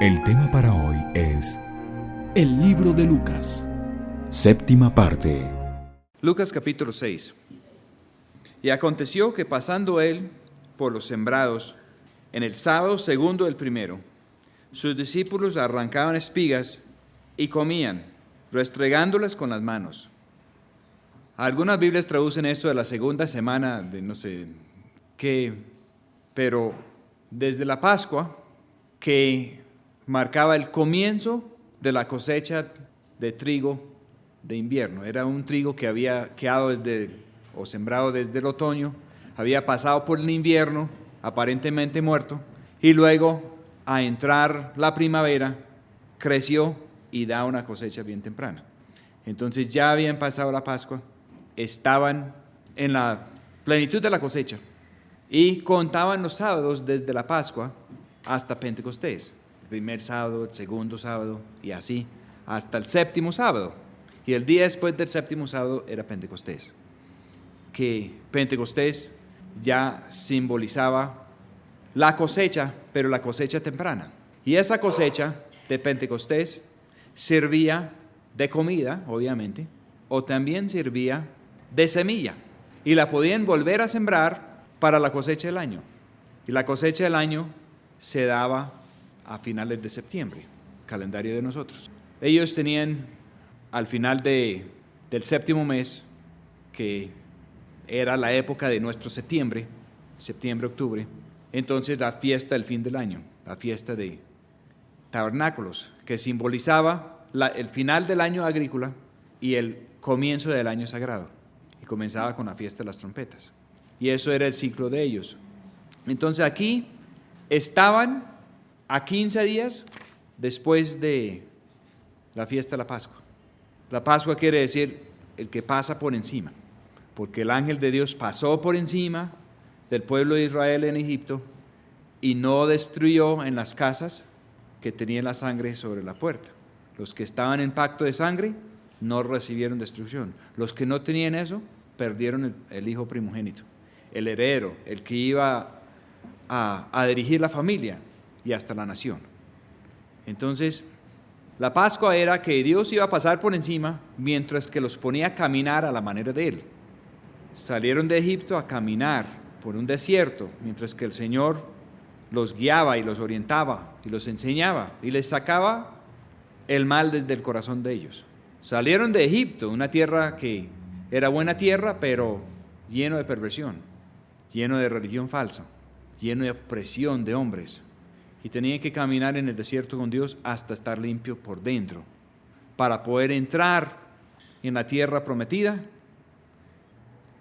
El tema para hoy es El libro de Lucas. séptima parte. Lucas capítulo 6. Y aconteció que pasando él por los sembrados, en el sábado segundo del primero, sus discípulos arrancaban espigas y comían, restregándolas con las manos. Algunas Biblias traducen esto de la segunda semana de no sé qué, pero desde la Pascua, que marcaba el comienzo de la cosecha de trigo de invierno. Era un trigo que había quedado sembrado desde el otoño, había pasado por el invierno, aparentemente muerto, y luego a entrar la primavera, creció y da una cosecha bien temprana. Entonces ya habían pasado la Pascua, estaban en la plenitud de la cosecha y contaban los sábados desde la Pascua hasta Pentecostés. El primer sábado, el segundo sábado y así hasta el séptimo sábado. Y el día después del séptimo sábado era Pentecostés. Que Pentecostés ya simbolizaba la cosecha, pero la cosecha temprana. Y esa cosecha de Pentecostés servía de comida, obviamente, o también servía de semilla. Y la podían volver a sembrar para la cosecha del año. Y la cosecha del año se daba a finales de septiembre, calendario de nosotros. Ellos tenían al final del séptimo mes, que era la época de nuestro septiembre, octubre, entonces la fiesta del fin del año, la fiesta de tabernáculos, que simbolizaba el final del año agrícola y el comienzo del año sagrado, y comenzaba con la fiesta de las trompetas, y eso era el ciclo de ellos. Entonces aquí estaban a 15 días después de la fiesta de la Pascua. La Pascua quiere decir el que pasa por encima, porque el ángel de Dios pasó por encima del pueblo de Israel en Egipto y no destruyó en las casas que tenían la sangre sobre la puerta. Los que estaban en pacto de sangre no recibieron destrucción. Los que no tenían eso perdieron el hijo primogénito, el heredero, el que iba a dirigir la familia y hasta la nación. Entonces, la Pascua era que Dios iba a pasar por encima mientras que los ponía a caminar a la manera de Él. Salieron de Egipto a caminar por un desierto, mientras que el Señor los guiaba y los orientaba y los enseñaba y les sacaba el mal desde el corazón de ellos. Salieron de Egipto, una tierra que era buena tierra, pero lleno de perversión, lleno de religión falsa, lleno de opresión de hombres. Y tenían que caminar en el desierto con Dios hasta estar limpio por dentro, para poder entrar en la tierra prometida,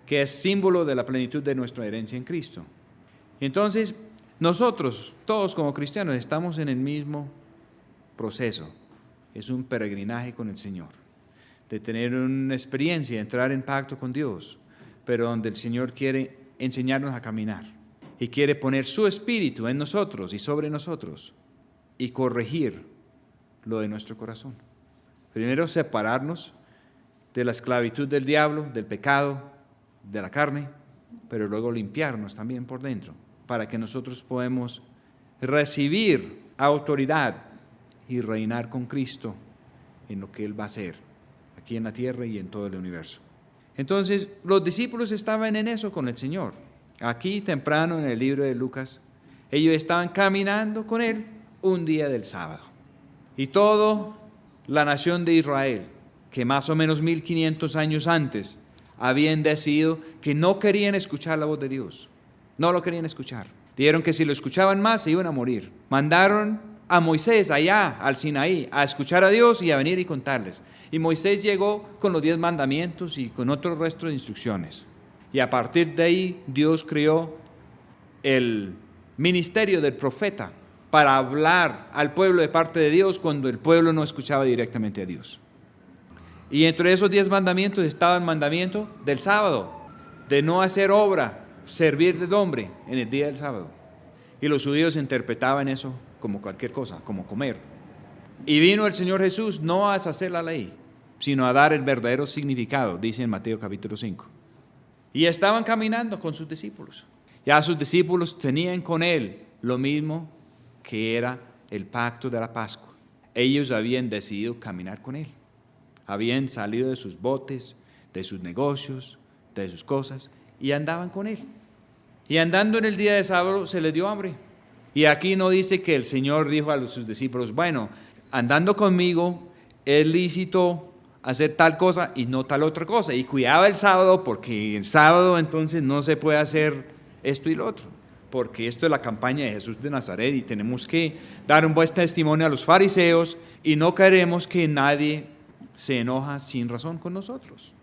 que es símbolo de la plenitud de nuestra herencia en Cristo. Entonces, nosotros, todos como cristianos, estamos en el mismo proceso. Es un peregrinaje con el Señor, de tener una experiencia, entrar en pacto con Dios, pero donde el Señor quiere enseñarnos a caminar. Y quiere poner su espíritu en nosotros y sobre nosotros y corregir lo de nuestro corazón. Primero separarnos de la esclavitud del diablo, del pecado, de la carne, pero luego limpiarnos también por dentro, para que nosotros podamos recibir autoridad y reinar con Cristo en lo que Él va a hacer, aquí en la tierra y en todo el universo. Entonces, los discípulos estaban en eso con el Señor. Aquí temprano en el libro de Lucas, ellos estaban caminando con Él un día del sábado. Y toda la nación de Israel, que más o menos 1500 años antes habían decidido que no querían escuchar la voz de Dios. No lo querían escuchar. Dijeron que si lo escuchaban más se iban a morir. Mandaron a Moisés allá al Sinaí a escuchar a Dios y a venir y contarles. Y Moisés llegó con los 10 mandamientos y con otro resto de instrucciones. Y a partir de ahí Dios creó el ministerio del profeta para hablar al pueblo de parte de Dios cuando el pueblo no escuchaba directamente a Dios. Y entre esos 10 mandamientos estaba el mandamiento del sábado, de no hacer obra, servir del hombre en el día del sábado. Y los judíos interpretaban eso como cualquier cosa, como comer. Y vino el Señor Jesús no a deshacer la ley, sino a dar el verdadero significado, dice en Mateo capítulo 5. Y estaban caminando con sus discípulos. Ya sus discípulos tenían con Él lo mismo que era el pacto de la Pascua. Ellos habían decidido caminar con Él. Habían salido de sus botes, de sus negocios, de sus cosas, y andaban con Él. Y andando en el día de sábado se les dio hambre. Y aquí no dice que el Señor dijo a sus discípulos, bueno, andando conmigo es lícito hacer tal cosa y no tal otra cosa. Y cuidaba el sábado, porque el sábado entonces no se puede hacer esto y lo otro. Porque esto es la campaña de Jesús de Nazaret y tenemos que dar un buen testimonio a los fariseos y no queremos que nadie se enoja sin razón con nosotros.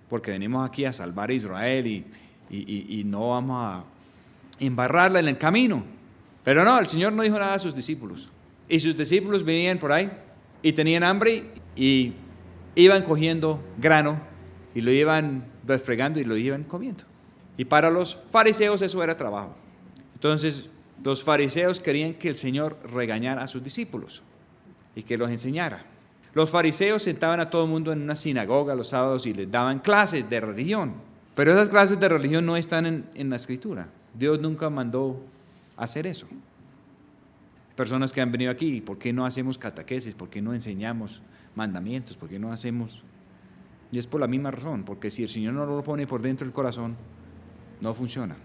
Porque venimos aquí a salvar a Israel y no vamos a embarrarla en el camino. Pero no, el Señor no dijo nada a sus discípulos. Y sus discípulos venían por ahí y tenían hambre y iban cogiendo grano y lo iban refregando y lo iban comiendo. Y para los fariseos eso era trabajo. Entonces los fariseos querían que el Señor regañara a sus discípulos y que los enseñara. Los fariseos sentaban a todo el mundo en una sinagoga los sábados y les daban clases de religión. Pero esas clases de religión no están en la Escritura. Dios nunca mandó hacer eso. Personas que han venido aquí, ¿por qué no hacemos catequesis? ¿Por qué no enseñamos mandamientos? ¿Por qué no hacemos? Y es por la misma razón, porque si el Señor no lo pone por dentro del corazón, no funciona.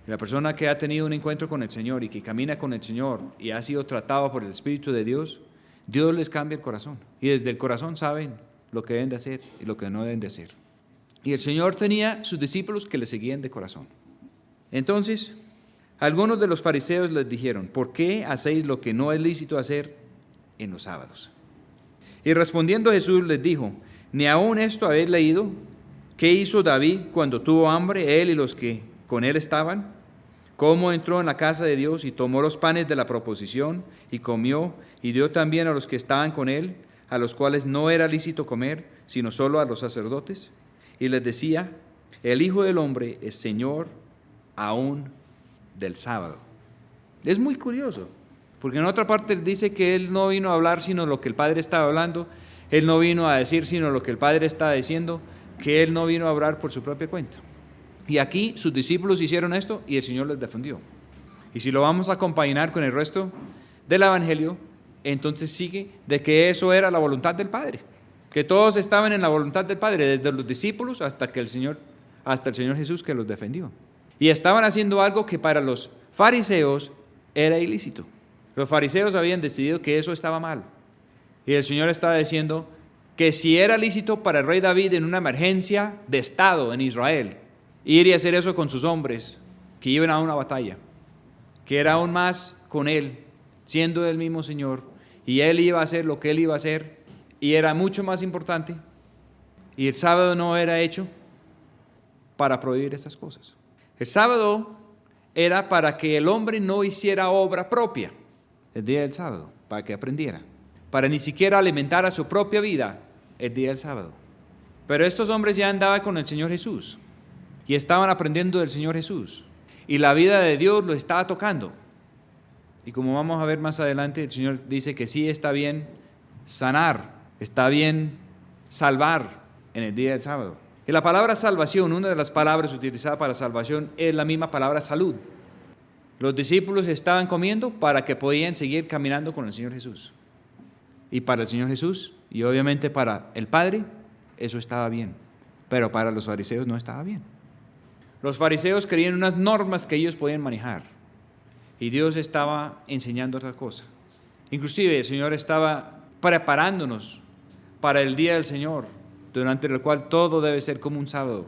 La persona que ha tenido un encuentro con el Señor y que camina con el Señor y ha sido tratado por el Espíritu de Dios, Dios les cambia el corazón. Y desde el corazón saben lo que deben de hacer y lo que no deben de hacer. Y el Señor tenía sus discípulos que le seguían de corazón. Entonces, algunos de los fariseos les dijeron, ¿por qué hacéis lo que no es lícito hacer en los sábados? Y respondiendo Jesús les dijo, ¿ni aún esto habéis leído? ¿Qué hizo David cuando tuvo hambre, él y los que con él estaban? ¿Cómo entró en la casa de Dios y tomó los panes de la proposición y comió y dio también a los que estaban con él, a los cuales no era lícito comer, sino solo a los sacerdotes? Y les decía, el Hijo del Hombre es Señor aún del sábado. Es muy curioso, porque en otra parte dice que Él no vino a hablar sino lo que el Padre estaba hablando, Él no vino a decir sino lo que el Padre estaba diciendo, que Él no vino a hablar por su propia cuenta. Y aquí sus discípulos hicieron esto y el Señor les defendió. Y si lo vamos a compaginar con el resto del Evangelio, entonces sigue de que eso era la voluntad del Padre, que todos estaban en la voluntad del Padre, desde los discípulos hasta el Señor Jesús que los defendió. Y estaban haciendo algo que para los fariseos era ilícito. Los fariseos habían decidido que eso estaba mal. Y el Señor estaba diciendo que si era lícito para el rey David en una emergencia de Estado en Israel, ir y hacer eso con sus hombres que iban a una batalla, que era aún más con Él, siendo el mismo Señor, y Él iba a hacer lo que Él iba a hacer, y era mucho más importante, y el sábado no era hecho para prohibir estas cosas. El sábado era para que el hombre no hiciera obra propia, el día del sábado, para que aprendiera, para ni siquiera alimentar a su propia vida el día del sábado. Pero estos hombres ya andaban con el Señor Jesús y estaban aprendiendo del Señor Jesús, y la vida de Dios lo estaba tocando. Y como vamos a ver más adelante, el Señor dice que sí está bien sanar, está bien salvar en el día del sábado. Y la palabra salvación, una de las palabras utilizadas para salvación, es la misma palabra salud. Los discípulos estaban comiendo para que podían seguir caminando con el Señor Jesús. Y para el Señor Jesús, y obviamente para el Padre, eso estaba bien. Pero para los fariseos no estaba bien. Los fariseos querían unas normas que ellos podían manejar. Y Dios estaba enseñando otra cosa. Inclusive el Señor estaba preparándonos para el día del Señor, durante el cual todo debe ser como un sábado,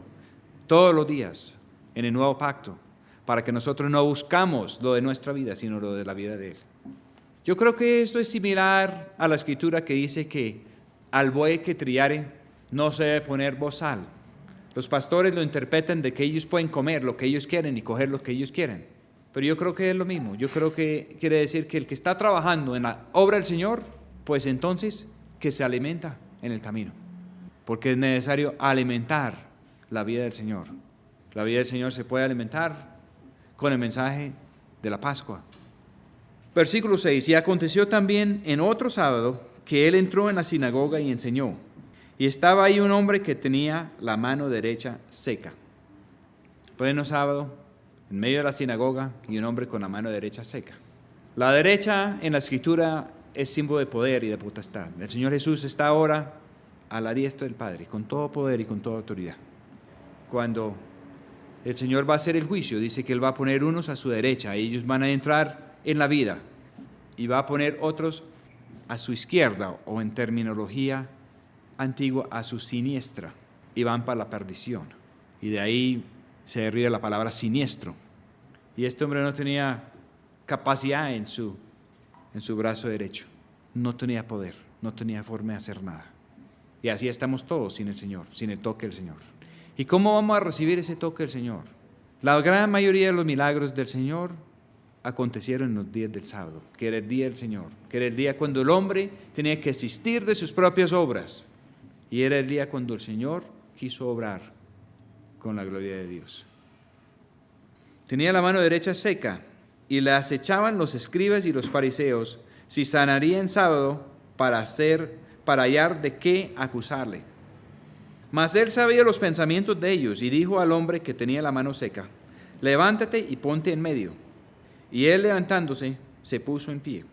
todos los días, en el nuevo pacto, para que nosotros no buscamos lo de nuestra vida, sino lo de la vida de Él. Yo creo que esto es similar a la escritura que dice que al buey que triare no se debe poner bozal. Los pastores lo interpretan de que ellos pueden comer lo que ellos quieren y coger lo que ellos quieren. Pero yo creo que es lo mismo. Yo creo que quiere decir que el que está trabajando en la obra del Señor, pues entonces que se alimenta en el camino. Porque es necesario alimentar la vida del Señor. La vida del Señor se puede alimentar con el mensaje de la Pascua. Versículo 6. Y aconteció también en otro sábado que él entró en la sinagoga y enseñó. Y estaba ahí un hombre que tenía la mano derecha seca. Pleno sábado, en medio de la sinagoga, y un hombre con la mano derecha seca. La derecha en la Escritura es símbolo de poder y de potestad. El Señor Jesús está ahora a la diestra del Padre, con todo poder y con toda autoridad. Cuando el Señor va a hacer el juicio, dice que Él va a poner unos a su derecha, y ellos van a entrar en la vida, y va a poner otros a su izquierda, o en terminología antigua, a su siniestra, y van para la perdición. Y de ahí se deriva la palabra siniestro. Y este hombre no tenía capacidad en su brazo derecho, no tenía poder, no tenía forma de hacer nada. Y así estamos todos sin el Señor, sin el toque del Señor. ¿Y cómo vamos a recibir ese toque del Señor? La gran mayoría de los milagros del Señor acontecieron en los días del sábado, que era el día del Señor, que era el día cuando el hombre tenía que desistir de sus propias obras, y era el día cuando el Señor quiso obrar con la gloria de Dios. Tenía la mano derecha seca, y la acechaban los escribas y los fariseos si sanaría en sábado para hallar de qué acusarle. Mas él sabía los pensamientos de ellos, y dijo al hombre que tenía la mano seca: levántate y ponte en medio. Y él, levantándose, se puso en pie.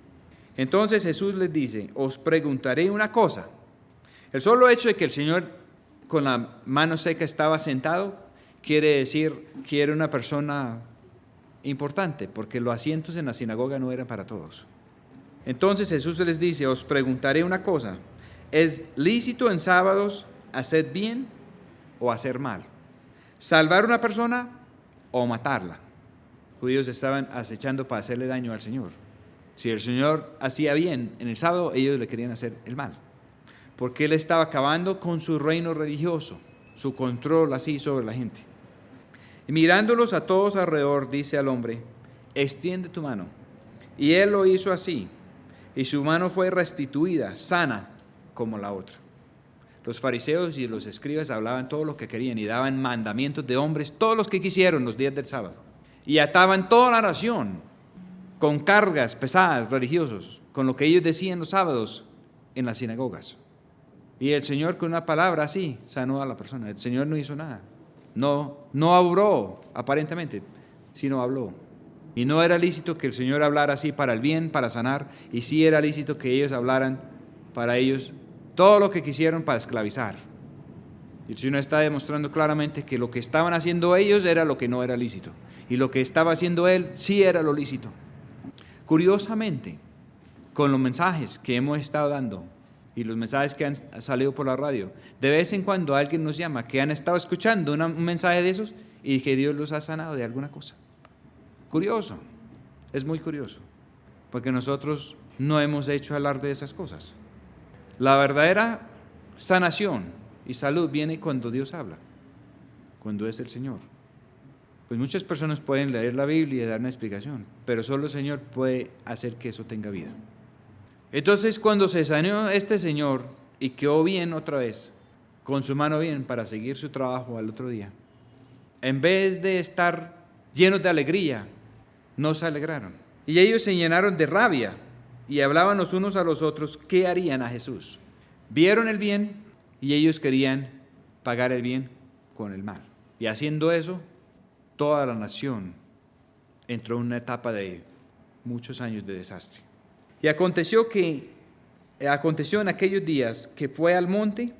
Entonces Jesús les dice: os preguntaré una cosa. El solo hecho de que el Señor con la mano seca estaba sentado quiere decir que era una persona importante, porque los asientos en la sinagoga no eran para todos. Entonces Jesús les dice: os preguntaré una cosa. ¿Es lícito en sábados hacer bien o hacer mal? ¿Salvar a una persona o matarla? Los judíos estaban acechando para hacerle daño al Señor. Si el Señor hacía bien en el sábado, ellos le querían hacer el mal, porque Él estaba acabando con su reino religioso, su control así sobre la gente. Y mirándolos a todos alrededor, dice al hombre: extiende tu mano. Y él lo hizo así, y su mano fue restituida, sana como la otra. Los fariseos y los escribas hablaban todo lo que querían y daban mandamientos de hombres, todos los que quisieron los días del sábado. Y ataban toda la nación con cargas pesadas, religiosos, con lo que ellos decían los sábados en las sinagogas. Y el Señor con una palabra así sanó a la persona. El Señor no hizo nada. No obró aparentemente, sino habló. Y no era lícito que el Señor hablara así para el bien, para sanar, y sí era lícito que ellos hablaran para ellos todo lo que quisieron para esclavizar. Y el Señor está demostrando claramente que lo que estaban haciendo ellos era lo que no era lícito, y lo que estaba haciendo Él sí era lo lícito. Curiosamente, con los mensajes que hemos estado dando y los mensajes que han salido por la radio, de vez en cuando alguien nos llama que han estado escuchando un mensaje de esos y que Dios los ha sanado de alguna cosa. Curioso, es muy curioso, porque nosotros no hemos hecho alarde de esas cosas. La verdadera sanación y salud viene cuando Dios habla, cuando es el Señor. Pues muchas personas pueden leer la Biblia y dar una explicación, pero solo el Señor puede hacer que eso tenga vida. Entonces, cuando se sanó este señor y quedó bien otra vez, con su mano bien para seguir su trabajo al otro día, en vez de estar llenos de alegría, no se alegraron. Y ellos se llenaron de rabia y hablaban los unos a los otros qué harían a Jesús. Vieron el bien y ellos querían pagar el bien con el mal. Y haciendo eso, toda la nación entró en una etapa de muchos años de desastre. Y aconteció en aquellos días que fue al monte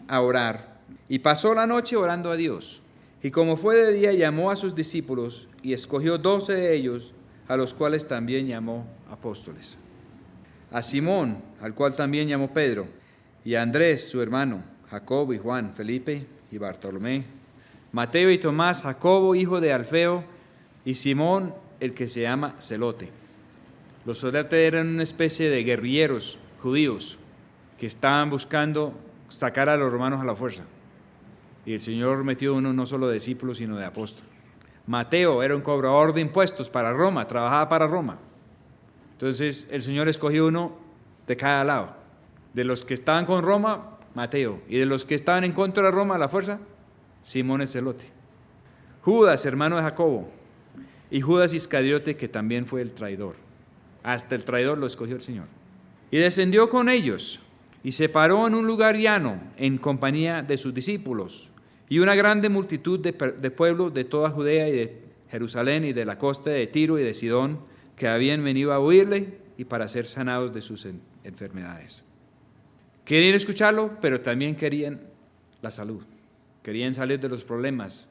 a orar y pasó la noche orando a Dios. Y como fue de día, llamó a sus discípulos y escogió 12 de ellos, a los cuales también llamó apóstoles. A Simón, al cual también llamó Pedro, y a Andrés, su hermano, Jacobo y Juan, Felipe y Bartolomé, Mateo y Tomás, Jacobo, hijo de Alfeo, y Simón, el que se llama Celote. Los celotes eran una especie de guerrilleros judíos que estaban buscando sacar a los romanos a la fuerza. Y el Señor metió uno no solo de discípulos, sino de apóstol. Mateo era un cobrador de impuestos para Roma, trabajaba para Roma. Entonces el Señor escogió uno de cada lado. De los que estaban con Roma, Mateo. Y de los que estaban en contra de Roma, a la fuerza, Simón el Celote. Judas, hermano de Jacobo. Y Judas Iscariote, que también fue el traidor. Hasta el traidor lo escogió el Señor. Y descendió con ellos y se paró en un lugar llano en compañía de sus discípulos y una grande multitud de pueblos de toda Judea y de Jerusalén y de la costa de Tiro y de Sidón, que habían venido a oírle y para ser sanados de sus enfermedades. Querían escucharlo, pero también querían la salud. Querían salir de los problemas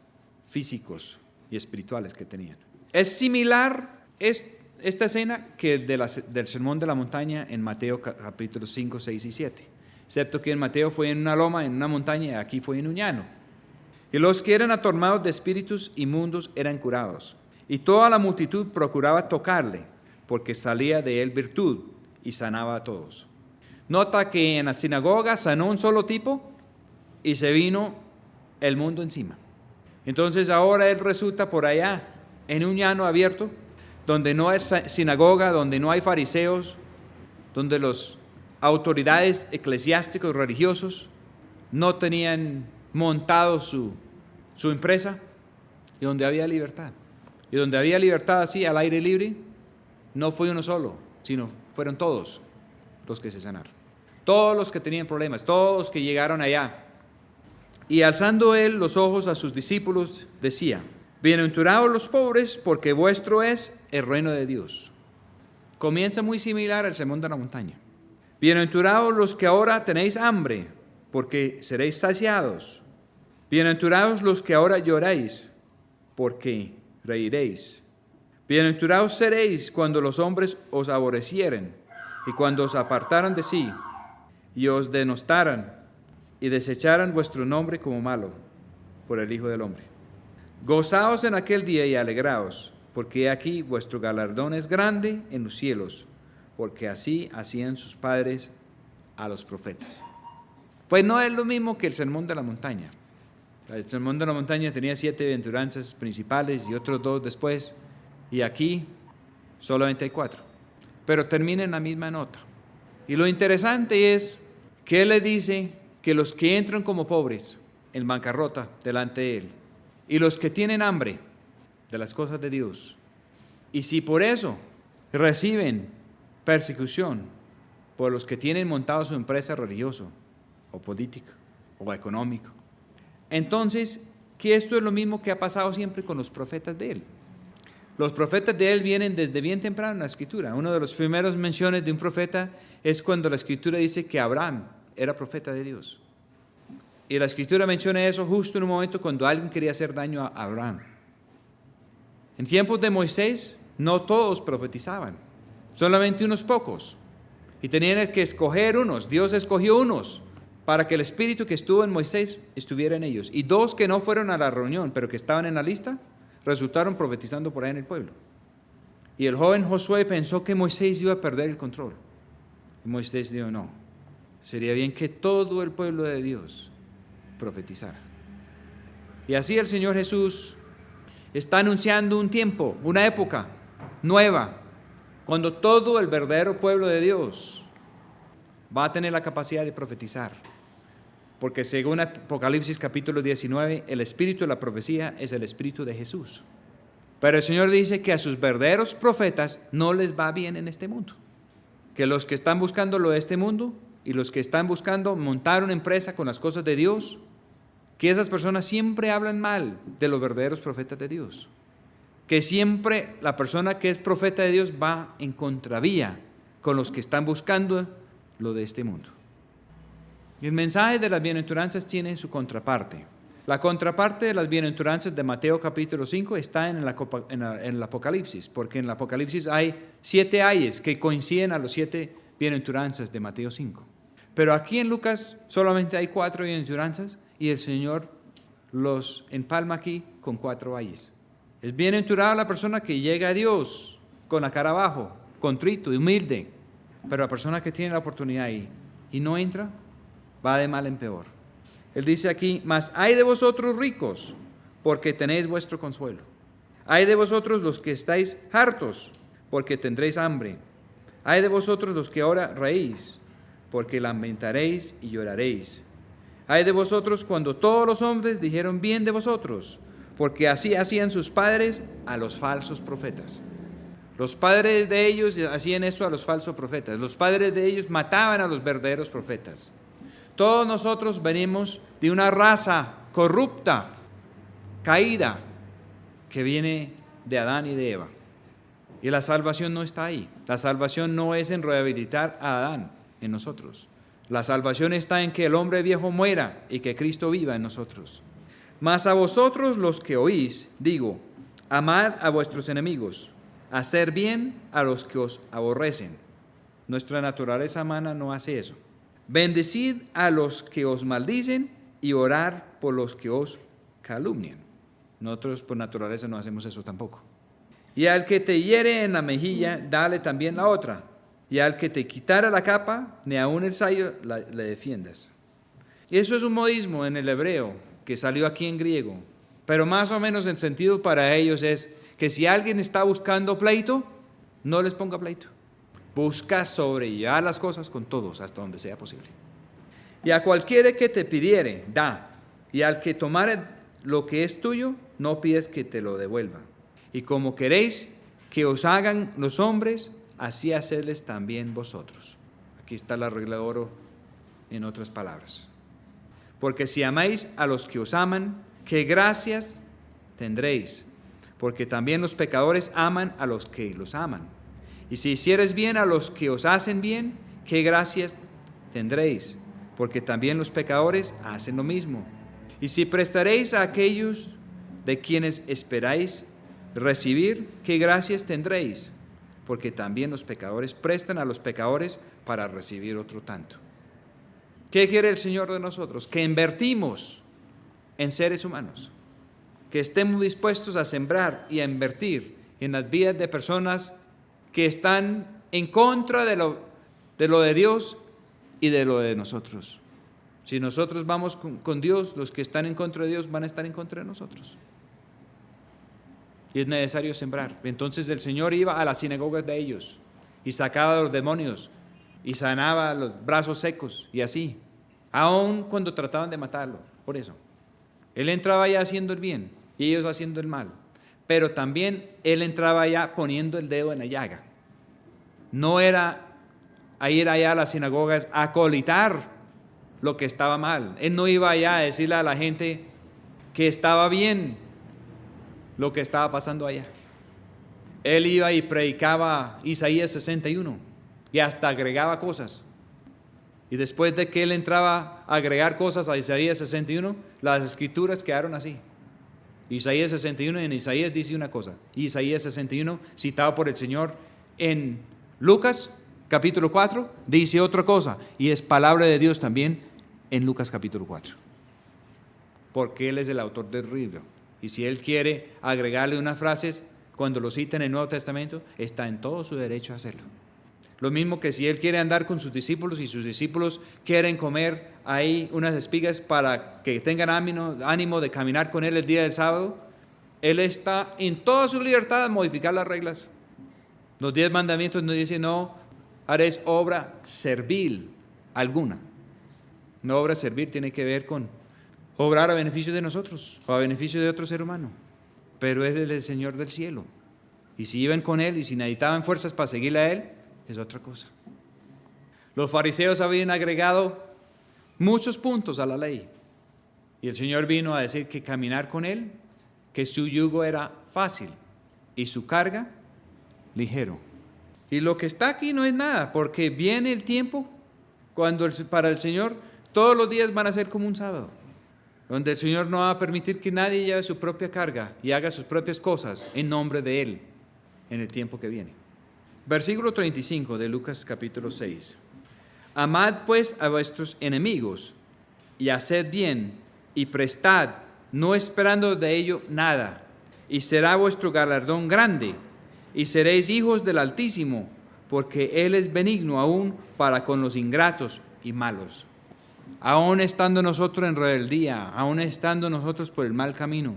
físicos y espirituales que tenían. Es similar esta escena que del Sermón de la Montaña en Mateo capítulos 5, 6 y 7. Excepto que en Mateo fue en una loma, en una montaña, y aquí fue en un llano. Y los que eran atormentados de espíritus inmundos eran curados. Y toda la multitud procuraba tocarle, porque salía de él virtud y sanaba a todos. Nota que en la sinagoga sanó un solo tipo y se vino el mundo encima. Entonces ahora él resulta por allá, en un llano abierto, donde no es sinagoga, donde no hay fariseos, donde los autoridades eclesiásticos religiosos no tenían montado su empresa, y donde había libertad. Y donde había libertad así, al aire libre, no fue uno solo, sino fueron todos los que se sanaron. Todos los que tenían problemas, todos los que llegaron allá. Y alzando él los ojos a sus discípulos, decía: bienaventurados los pobres, porque vuestro es el reino de Dios. Comienza muy similar al Sermón de la Montaña. Bienaventurados los que ahora tenéis hambre, porque seréis saciados. Bienaventurados los que ahora lloráis, porque reiréis. Bienaventurados seréis cuando los hombres os aborrecieren, y cuando os apartaran de sí, y os denostaran, y desecharan vuestro nombre como malo, por el Hijo del Hombre. Gozaos en aquel día y alegraos, porque aquí vuestro galardón es grande en los cielos, porque así hacían sus padres a los profetas. Pues no es lo mismo que el Sermón de la Montaña. El Sermón de la Montaña tenía 7 bienaventuranzas principales y otros 2 después, y aquí solamente hay 4. Pero termina en la misma nota. Y lo interesante es que él le dice que los que entran como pobres en bancarrota delante de él, y los que tienen hambre de las cosas de Dios, y si por eso reciben persecución por los que tienen montado su empresa religiosa o política o económica, entonces que esto es lo mismo que ha pasado siempre con los profetas de él. Los profetas de él vienen desde bien temprano en la Escritura. Una de las primeras menciones de un profeta es cuando la Escritura dice que Abraham era profeta de Dios. Y la Escritura menciona eso justo en un momento cuando alguien quería hacer daño a Abraham. En tiempos de Moisés, no todos profetizaban, solamente unos pocos. Y tenían que escoger unos. Dios escogió unos para que el espíritu que estuvo en Moisés estuviera en ellos. Y 2 que no fueron a la reunión, pero que estaban en la lista, resultaron profetizando por ahí en el pueblo. Y el joven Josué pensó que Moisés iba a perder el control. Y Moisés dijo: no, sería bien que todo el pueblo de Dios profetizara. Y así el Señor Jesús está anunciando un tiempo, una época nueva, cuando todo el verdadero pueblo de Dios va a tener la capacidad de profetizar. Porque según Apocalipsis capítulo 19, el espíritu de la profecía es el espíritu de Jesús. Pero el Señor dice que a sus verdaderos profetas no les va bien en este mundo. Que los que están buscando lo de este mundo y los que están buscando montar una empresa con las cosas de Dios, que esas personas siempre hablan mal de los verdaderos profetas de Dios. Que siempre la persona que es profeta de Dios va en contravía con los que están buscando lo de este mundo. Y el mensaje de las bienaventuranzas tiene su contraparte. La contraparte de las bienaventuranzas de Mateo capítulo 5 está en el Apocalipsis, porque en el Apocalipsis hay 7 ayes que coinciden a los 7 bienaventuranzas de Mateo 5. Pero aquí en Lucas solamente hay 4 bienaventuranzas y el Señor los empalma aquí con 4 ayes. Es bienaventurada la persona que llega a Dios con la cara abajo, contrito y humilde, pero la persona que tiene la oportunidad y no entra, va de mal en peor. Él dice aquí: mas hay de vosotros ricos, porque tenéis vuestro consuelo. Hay de vosotros los que estáis hartos, porque tendréis hambre. Hay de vosotros los que ahora reís, porque lamentaréis y lloraréis. Hay de vosotros cuando todos los hombres dijeron bien de vosotros, porque así hacían sus padres a los falsos profetas. Los padres de ellos hacían eso a los falsos profetas. Los padres de ellos mataban a los verdaderos profetas. Todos nosotros venimos de una raza corrupta, caída, que viene de Adán y de Eva. Y la salvación no está ahí. La salvación no es en rehabilitar a Adán en nosotros. La salvación está en que el hombre viejo muera y que Cristo viva en nosotros. Mas a vosotros los que oís, digo, amad a vuestros enemigos, hacer bien a los que os aborrecen. Nuestra naturaleza humana no hace eso. Bendecid a los que os maldicen y orar por los que os calumnian. Nosotros por naturaleza no hacemos eso tampoco. Y al que te hiere en la mejilla, dale también la otra. Y al que te quitara la capa, ni aun el sayo le defiendas. Y eso es un modismo en el hebreo, que salió aquí en griego. Pero más o menos el sentido para ellos es que si alguien está buscando pleito, no les ponga pleito. Busca sobrellevar las cosas con todos hasta donde sea posible. Y a cualquiera que te pidiere, da. Y al que tomare lo que es tuyo, no pides que te lo devuelva. Y como queréis que os hagan los hombres, así hacedles también vosotros. Aquí está la regla de oro en otras palabras. Porque si amáis a los que os aman, ¿qué gracias tendréis? Porque también los pecadores aman a los que los aman. Y si hicieres bien a los que os hacen bien, ¿qué gracias tendréis? Porque también los pecadores hacen lo mismo. Y si prestaréis a aquellos de quienes esperáis recibir, ¿qué gracias tendréis? Porque también los pecadores prestan a los pecadores para recibir otro tanto. ¿Qué quiere el Señor de nosotros? Que invertimos en seres humanos, que estemos dispuestos a sembrar y a invertir en las vidas de personas que están en contra de lo de Dios y de lo de nosotros. Si nosotros vamos con Dios, los que están en contra de Dios van a estar en contra de nosotros. Y es necesario sembrar. Entonces el Señor iba a las sinagogas de ellos y sacaba a los demonios y sanaba los brazos secos y así, aun cuando trataban de matarlo. Por eso, Él entraba allá haciendo el bien y ellos haciendo el mal. Pero también Él entraba allá poniendo el dedo en la llaga. No era a ir allá a las sinagogas a acolitar lo que estaba mal. Él no iba allá a decirle a la gente que estaba bien lo que estaba pasando allá. Él iba y predicaba Isaías 61 y hasta agregaba cosas. Y después de que él entraba a agregar cosas a Isaías 61, las escrituras quedaron así. Isaías 61 en Isaías dice una cosa. Isaías 61 citado por el Señor en Lucas capítulo 4 dice otra cosa. Y es palabra de Dios también en Lucas capítulo 4. Porque Él es el autor del libro. Y si Él quiere agregarle unas frases, cuando lo cita en el Nuevo Testamento, está en todo su derecho a hacerlo. Lo mismo que si Él quiere andar con sus discípulos y sus discípulos quieren comer ahí unas espigas para que tengan ánimo de caminar con Él el día del sábado, Él está en toda su libertad de modificar las reglas. Los 10 mandamientos nos dicen no haréis obra servil alguna. Una obra servil tiene que ver con obrar a beneficio de nosotros o a beneficio de otro ser humano. Pero Él es el Señor del cielo. Y si iban con Él y si necesitaban fuerzas para seguirle a Él, es otra cosa. Los fariseos habían agregado muchos puntos a la ley. Y el Señor vino a decir que caminar con Él, que su yugo era fácil y su carga ligero. Y lo que está aquí no es nada, porque viene el tiempo cuando para el Señor todos los días van a ser como un sábado, donde el Señor no va a permitir que nadie lleve su propia carga y haga sus propias cosas en nombre de Él en el tiempo que viene. Versículo 35 de Lucas capítulo 6. Amad pues a vuestros enemigos y haced bien y prestad, no esperando de ello nada, y será vuestro galardón grande, y seréis hijos del Altísimo, porque Él es benigno aún para con los ingratos y malos. Aún estando nosotros en rebeldía, aún estando nosotros por el mal camino,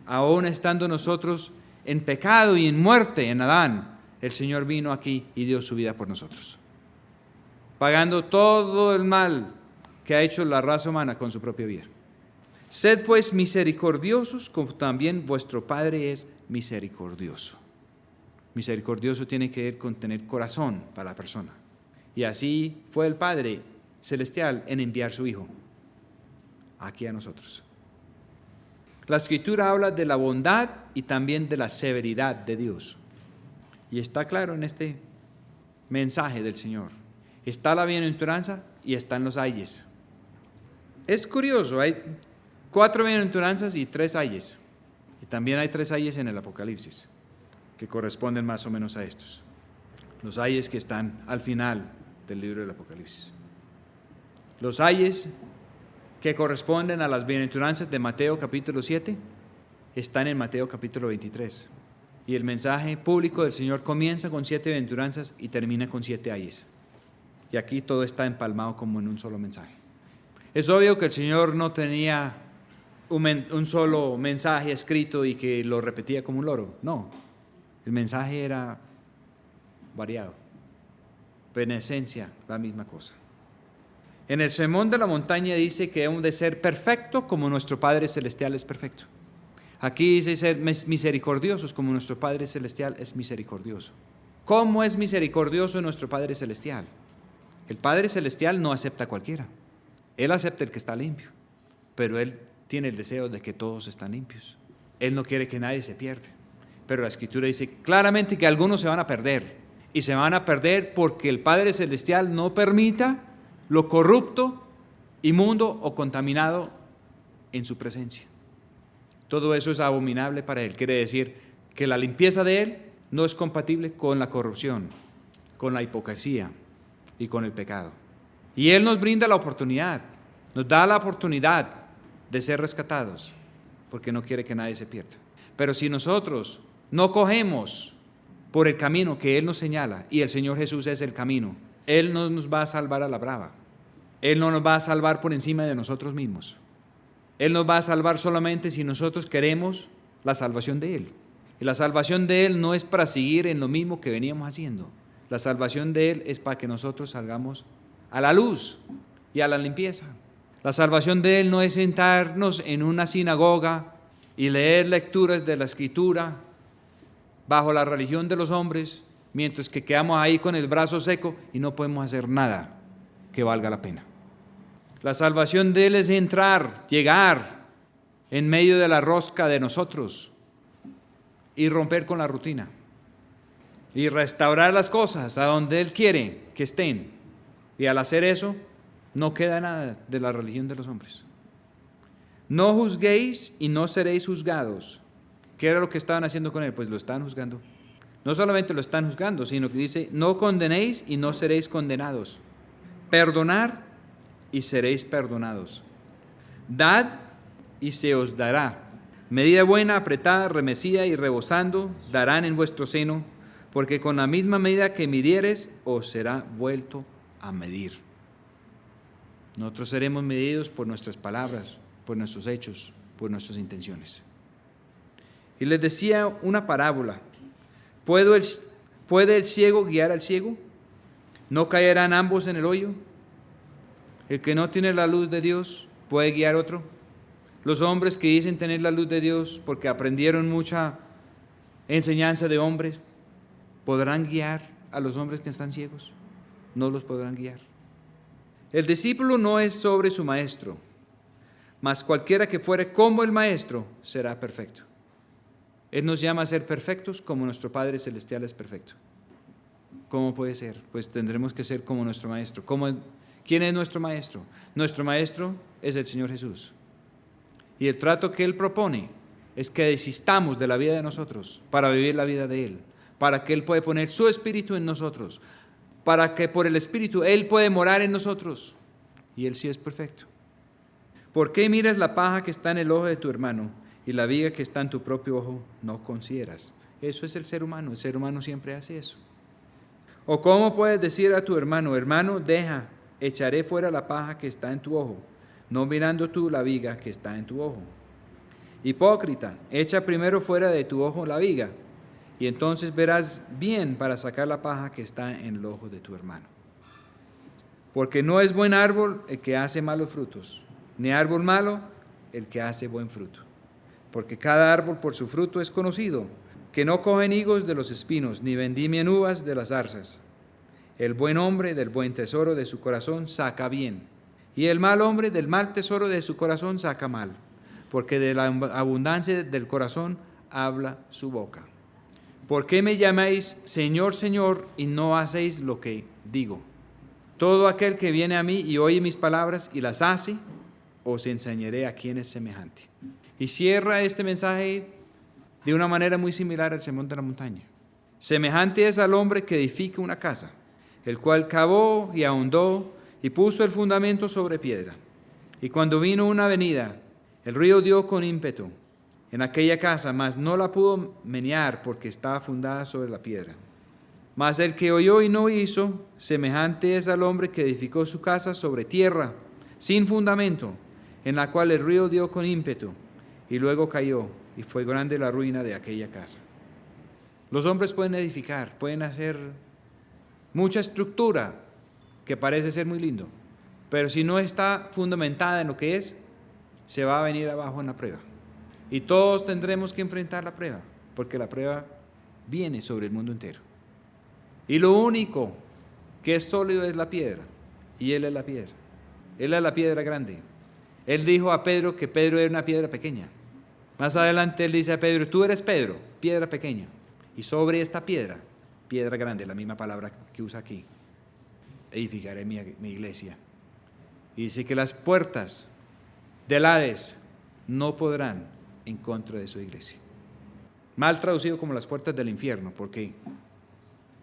aún estando nosotros en pecado y en muerte en Adán, el Señor vino aquí y dio su vida por nosotros, pagando todo el mal que ha hecho la raza humana con su propia vida. Sed pues misericordiosos como también vuestro Padre es misericordioso. Misericordioso tiene que ver con tener corazón para la persona. Y así fue el Padre Celestial en enviar su Hijo aquí a nosotros. La Escritura habla de la bondad y también de la severidad de Dios. Y está claro en este mensaje del Señor. Está la bienaventuranza y están los ayes. Es curioso, hay 4 bienaventuranzas y 3 ayes. Y también hay 3 ayes en el Apocalipsis, que corresponden más o menos a estos. Los ayes que están al final del libro del Apocalipsis. Los ayes que corresponden a las bienaventuranzas de Mateo capítulo 7 están en Mateo capítulo 23. Y el mensaje público del Señor comienza con 7 bienaventuranzas y termina con 7 ayes. Y aquí todo está empalmado como en un solo mensaje. Es obvio que el Señor no tenía un solo mensaje escrito y que lo repetía como un loro. No, el mensaje era variado, pero en esencia la misma cosa. En el Sermón de la Montaña dice que hemos de ser perfectos como nuestro Padre Celestial es perfecto. Aquí dice ser misericordiosos como nuestro Padre Celestial es misericordioso. ¿Cómo es misericordioso nuestro Padre Celestial? El Padre Celestial no acepta a cualquiera. Él acepta el que está limpio, pero Él tiene el deseo de que todos están limpios. Él no quiere que nadie se pierda. Pero la Escritura dice claramente que algunos se van a perder. Y se van a perder porque el Padre Celestial no permita lo corrupto, inmundo o contaminado en su presencia. Todo eso es abominable para Él. Quiere decir que la limpieza de Él no es compatible con la corrupción, con la hipocresía y con el pecado. Y Él nos brinda la oportunidad, nos da la oportunidad de ser rescatados, porque no quiere que nadie se pierda. Pero si nosotros no cogemos por el camino que Él nos señala, y el Señor Jesús es el camino, Él no nos va a salvar a la brava. Él no nos va a salvar por encima de nosotros mismos. Él nos va a salvar solamente si nosotros queremos la salvación de Él. Y la salvación de Él no es para seguir en lo mismo que veníamos haciendo. La salvación de Él es para que nosotros salgamos a la luz y a la limpieza. La salvación de Él no es sentarnos en una sinagoga y leer lecturas de la Escritura bajo la religión de los hombres, mientras que quedamos ahí con el brazo seco y no podemos hacer nada que valga la pena. La salvación de Él es entrar, llegar en medio de la rosca de nosotros y romper con la rutina y restaurar las cosas a donde Él quiere que estén. Y al hacer eso, no queda nada de la religión de los hombres. No juzguéis y no seréis juzgados. ¿Qué era lo que estaban haciendo con Él? Pues lo estaban juzgando. No solamente lo están juzgando, sino que dice, no condenéis y no seréis condenados. Perdonar y seréis perdonados. Dad y se os dará. Medida buena, apretada, remecida y rebosando, darán en vuestro seno, porque con la misma medida que midieres, os será vuelto a medir. Nosotros seremos medidos por nuestras palabras, por nuestros hechos, por nuestras intenciones. Y les decía una parábola. ¿Puede el ciego guiar al ciego? ¿No caerán ambos en el hoyo? El que no tiene la luz de Dios puede guiar a otro. Los hombres que dicen tener la luz de Dios porque aprendieron mucha enseñanza de hombres, ¿podrán guiar a los hombres que están ciegos? No los podrán guiar. El discípulo no es sobre su maestro, mas cualquiera que fuere como el maestro será perfecto. Él nos llama a ser perfectos como nuestro Padre Celestial es perfecto. ¿Cómo puede ser? Pues tendremos que ser como nuestro maestro. ¿Quién es nuestro maestro? Nuestro maestro es el Señor Jesús. Y el trato que Él propone es que desistamos de la vida de nosotros para vivir la vida de Él, para que Él pueda poner su Espíritu en nosotros, para que por el Espíritu Él puede morar en nosotros. Y Él sí es perfecto. ¿Por qué miras la paja que está en el ojo de tu hermano y la viga que está en tu propio ojo no consideras? Eso es el ser humano siempre hace eso. ¿O cómo puedes decir a tu hermano, hermano, deja, echaré fuera la paja que está en tu ojo, no mirando tú la viga que está en tu ojo? Hipócrita, echa primero fuera de tu ojo la viga, y entonces verás bien para sacar la paja que está en el ojo de tu hermano. Porque no es buen árbol el que hace malos frutos, ni árbol malo el que hace buen fruto. Porque cada árbol por su fruto es conocido, que no cogen higos de los espinos, ni vendimian uvas de las zarzas. El buen hombre del buen tesoro de su corazón saca bien, y el mal hombre del mal tesoro de su corazón saca mal, porque de la abundancia del corazón habla su boca. ¿por qué me llamáis Señor, Señor, y no hacéis lo que digo? Todo aquel que viene a mí y oye mis palabras y las hace, os enseñaré a quién es semejante. Y cierra este mensaje de una manera muy similar al Sermón de la Montaña. Semejante es al hombre que edifica una casa, el cual cavó y ahondó y puso el fundamento sobre piedra. Y cuando vino una venida, el río dio con ímpetu en aquella casa, mas no la pudo menear porque estaba fundada sobre la piedra. Mas el que oyó y no hizo, semejante es al hombre que edificó su casa sobre tierra, sin fundamento, en la cual el río dio con ímpetu, y luego cayó, y fue grande la ruina de aquella casa. Los hombres pueden edificar, pueden hacer mucha estructura, que parece ser muy lindo, pero si no está fundamentada en lo que es, se va a venir abajo en la prueba. Y todos tendremos que enfrentar la prueba, porque la prueba viene sobre el mundo entero. Y lo único que es sólido es la piedra, y Él es la piedra. Él es la piedra grande. Él dijo a Pedro que Pedro era una piedra pequeña. Más adelante Él dice a Pedro, tú eres Pedro, piedra pequeña. Y sobre esta piedra, piedra grande, la misma palabra que usa aquí, edificaré mi iglesia. Y dice que las puertas del Hades no podrán en contra de su iglesia. Mal traducido como las puertas del infierno, porque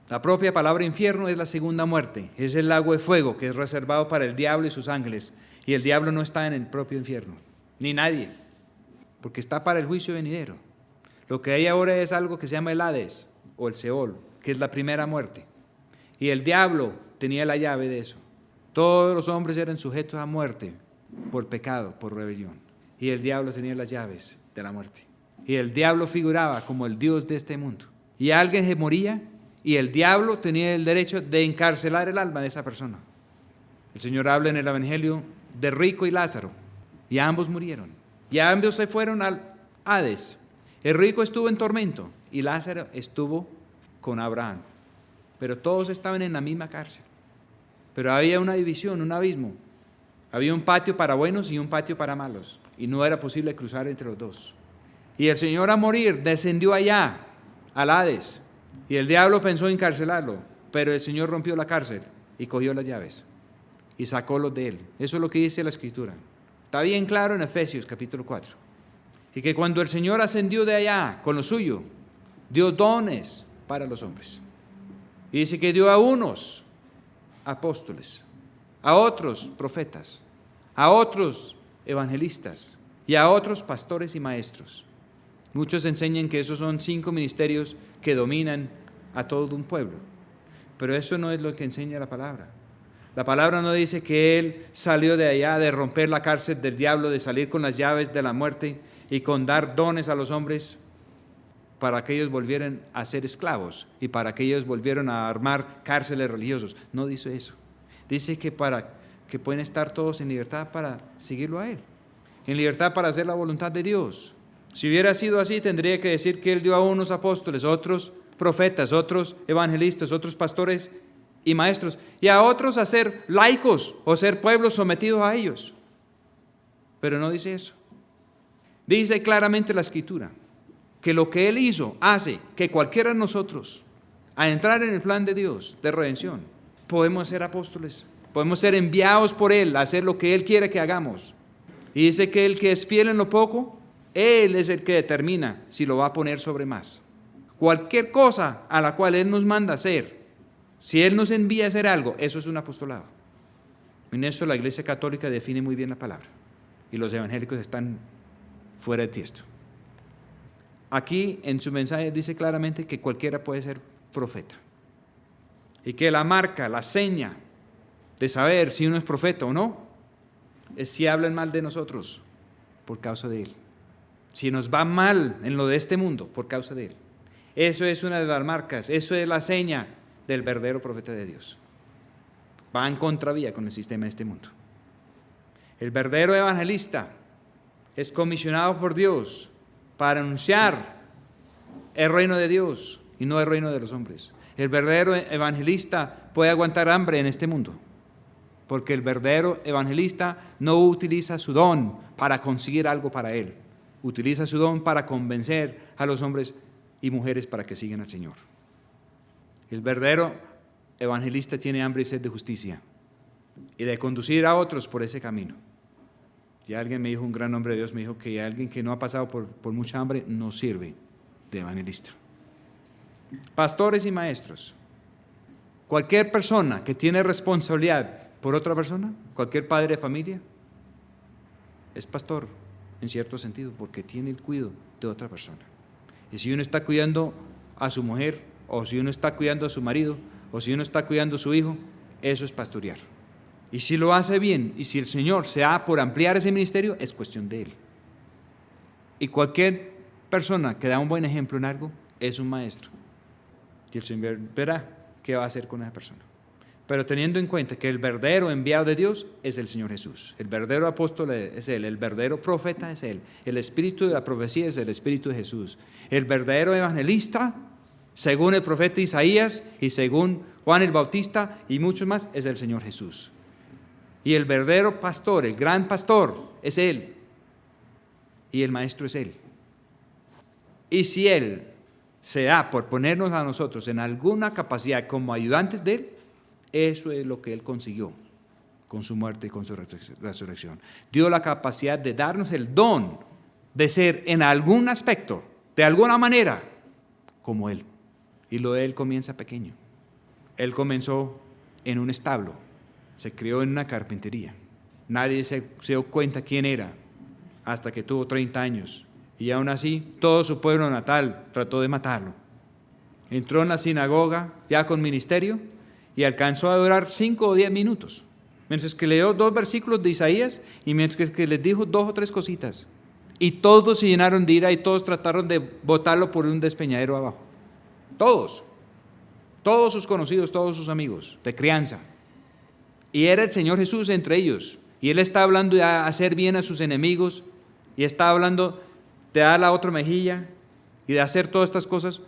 la propia palabra infierno es la segunda muerte, es el lago de fuego que es reservado para el diablo y sus ángeles, y el diablo no está en el propio infierno, ni nadie, porque está para el juicio venidero. Lo que hay ahora es algo que se llama el Hades o el Seol, que es la primera muerte, y el diablo tenía la llave de eso. Todos los hombres eran sujetos a muerte por pecado, por rebelión, y el diablo tenía las llaves de la muerte, y el diablo figuraba como el Dios de este mundo, y alguien se moría, y el diablo tenía el derecho de encarcelar el alma de esa persona. El Señor habla en el Evangelio de Rico y Lázaro, y ambos murieron, y ambos se fueron al Hades. El rico estuvo en tormento, y Lázaro estuvo con Abraham, pero todos estaban en la misma cárcel. Pero había una división, un abismo. Había un patio para buenos y un patio para malos, y no era posible cruzar entre los dos. Y el Señor, a morir, descendió allá, al Hades, y el diablo pensó encarcelarlo, pero el Señor rompió la cárcel y cogió las llaves y sacólos de él. Eso es lo que dice la Escritura. Está bien claro en Efesios capítulo 4. Y que cuando el Señor ascendió de allá con lo suyo, dio dones para los hombres. Y dice que dio a unos apóstoles, a otros profetas, a otros evangelistas y a otros pastores y maestros. Muchos enseñan que esos son 5 ministerios que dominan a todo un pueblo, pero eso no es lo que enseña la palabra. La palabra no dice que Él salió de allá de romper la cárcel del diablo, de salir con las llaves de la muerte y con dar dones a los hombres para que ellos volvieran a ser esclavos y para que ellos volvieran a armar cárceles religiosos. No dice eso. Dice que para que pueden estar todos en libertad para seguirlo a Él, en libertad para hacer la voluntad de Dios. Si hubiera sido así, tendría que decir que Él dio a unos apóstoles, otros profetas, otros evangelistas, otros pastores y maestros, y a otros a ser laicos o ser pueblos sometidos a ellos. Pero no dice eso. Dice claramente la Escritura que lo que Él hizo hace que cualquiera de nosotros, a entrar en el plan de Dios de redención, podemos ser apóstoles, podemos ser enviados por Él a hacer lo que Él quiere que hagamos. Y dice que el que es fiel en lo poco, Él es el que determina si lo va a poner sobre más. Cualquier cosa a la cual Él nos manda hacer, si Él nos envía a hacer algo, eso es un apostolado. En eso la Iglesia Católica define muy bien la palabra, y los evangélicos están fuera de tiesto. Aquí en su mensaje dice claramente que cualquiera puede ser profeta, y que la marca, la seña de saber si uno es profeta o no, es si hablan mal de nosotros por causa de Él. Si nos va mal en lo de este mundo por causa de Él. Eso es una de las marcas, eso es la seña del verdadero profeta de Dios. Va en contravía con el sistema de este mundo. El verdadero evangelista es comisionado por Dios para anunciar el reino de Dios y no el reino de los hombres. El verdadero evangelista puede aguantar hambre en este mundo, porque el verdadero evangelista no utiliza su don para conseguir algo para él. Utiliza su don para convencer a los hombres y mujeres para que sigan al Señor. El verdadero evangelista tiene hambre y sed de justicia y de conducir a otros por ese camino. Ya alguien me dijo, un gran hombre de Dios me dijo que alguien que no ha pasado por mucha hambre no sirve de evangelista. Pastores y maestros. Cualquier persona que tiene responsabilidad por otra persona, cualquier padre de familia, es pastor en cierto sentido porque tiene el cuidado de otra persona. Y si uno está cuidando a su mujer, o si uno está cuidando a su marido, o si uno está cuidando a su hijo, eso es pastorear. Y si lo hace bien, y si el Señor se da por ampliar ese ministerio, es cuestión de Él. Y cualquier persona que da un buen ejemplo en algo, es un maestro. Y el Señor verá qué va a hacer con esa persona. Pero teniendo en cuenta que el verdadero enviado de Dios es el Señor Jesús. El verdadero apóstol es Él. El verdadero profeta es Él. El espíritu de la profecía es el espíritu de Jesús. El verdadero evangelista, según el profeta Isaías y según Juan el Bautista y muchos más, es el Señor Jesús. Y el verdadero pastor, el gran pastor, es Él. Y el maestro es Él. Y si Él se da por ponernos a nosotros en alguna capacidad como ayudantes de Él, eso es lo que Él consiguió con su muerte y con su resurrección. Dio la capacidad de darnos el don de ser en algún aspecto, de alguna manera, como Él. Y lo de Él comienza pequeño. Él comenzó en un establo, se crió en una carpintería. Nadie se dio cuenta quién era hasta que tuvo 30 años. Y aún así, todo su pueblo natal trató de matarlo. Entró en la sinagoga ya con ministerio y alcanzó a durar 5 o 10 minutos. Mientras que leyó 2 versículos de Isaías y mientras que les dijo 2 o 3 cositas. Y todos se llenaron de ira y todos trataron de botarlo por un despeñadero abajo. Todos. Todos sus conocidos, todos sus amigos de crianza. Y era el Señor Jesús entre ellos. Y Él está hablando de hacer bien a sus enemigos. Y está hablando de dar la otra mejilla y de hacer todas estas cosas.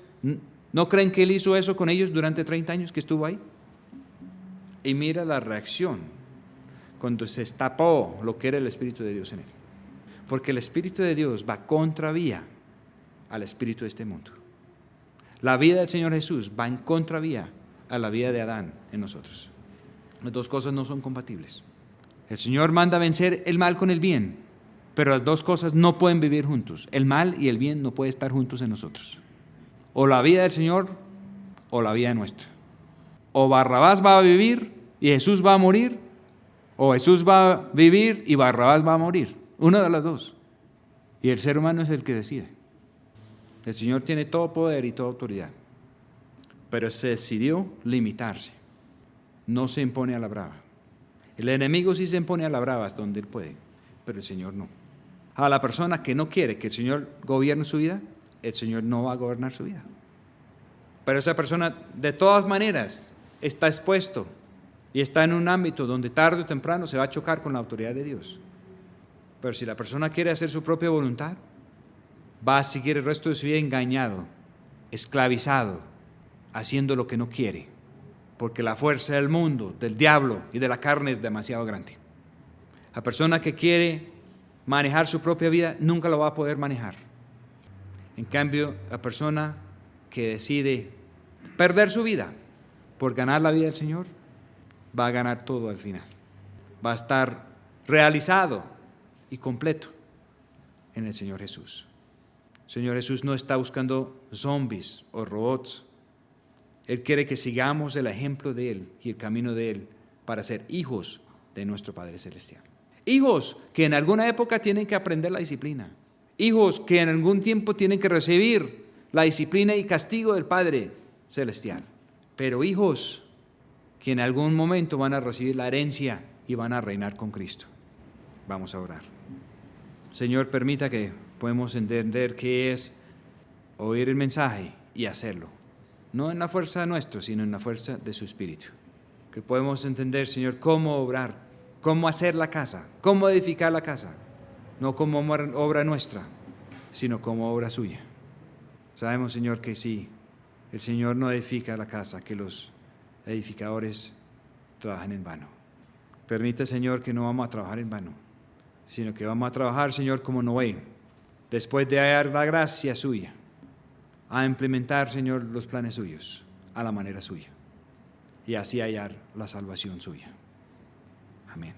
¿No creen que Él hizo eso con ellos durante 30 años que estuvo ahí? Y mira la reacción cuando se destapó lo que era el Espíritu de Dios en Él. Porque el Espíritu de Dios va contravía al espíritu de este mundo. La vida del Señor Jesús va en contravía a la vida de Adán en nosotros. Las 2 cosas no son compatibles. El Señor manda vencer el mal con el bien, pero las 2 cosas no pueden vivir juntos. El mal y el bien no pueden estar juntos en nosotros. O la vida del Señor o la vida nuestra. O Barrabás va a vivir y Jesús va a morir, o Jesús va a vivir y Barrabás va a morir. Una de las 2. Y el ser humano es el que decide. El Señor tiene todo poder y toda autoridad, pero se decidió limitarse. No se impone a la brava. El enemigo sí se impone a la brava hasta donde él puede, pero el Señor no. A la persona que no quiere que el Señor gobierne su vida, el Señor no va a gobernar su vida. Pero esa persona de todas maneras está expuesto y está en un ámbito donde tarde o temprano se va a chocar con la autoridad de Dios. Pero si la persona quiere hacer su propia voluntad, va a seguir el resto de su vida engañado, esclavizado, haciendo lo que no quiere, porque la fuerza del mundo, del diablo y de la carne es demasiado grande. La persona que quiere manejar su propia vida nunca lo va a poder manejar. En cambio, la persona que decide perder su vida por ganar la vida del Señor, va a ganar todo al final. Va a estar realizado y completo en el Señor Jesús. El Señor Jesús no está buscando zombies o robots. Él quiere que sigamos el ejemplo de Él y el camino de Él para ser hijos de nuestro Padre Celestial. Hijos que en alguna época tienen que aprender la disciplina. Hijos que en algún tiempo tienen que recibir la disciplina y castigo del Padre Celestial. Pero hijos que en algún momento van a recibir la herencia y van a reinar con Cristo. Vamos a orar. Señor, permita que podamos entender qué es oír el mensaje y hacerlo. No en la fuerza nuestra, sino en la fuerza de su Espíritu. Que podemos entender, Señor, cómo obrar, cómo hacer la casa, cómo edificar la casa. No como obra nuestra, sino como obra suya. Sabemos, Señor, que si el Señor no edifica la casa, que los edificadores trabajan en vano. Permite, Señor, que no vamos a trabajar en vano, sino que vamos a trabajar, Señor, como Noé, después de hallar la gracia suya, a implementar, Señor, los planes suyos a la manera suya y así hallar la salvación suya. Amén.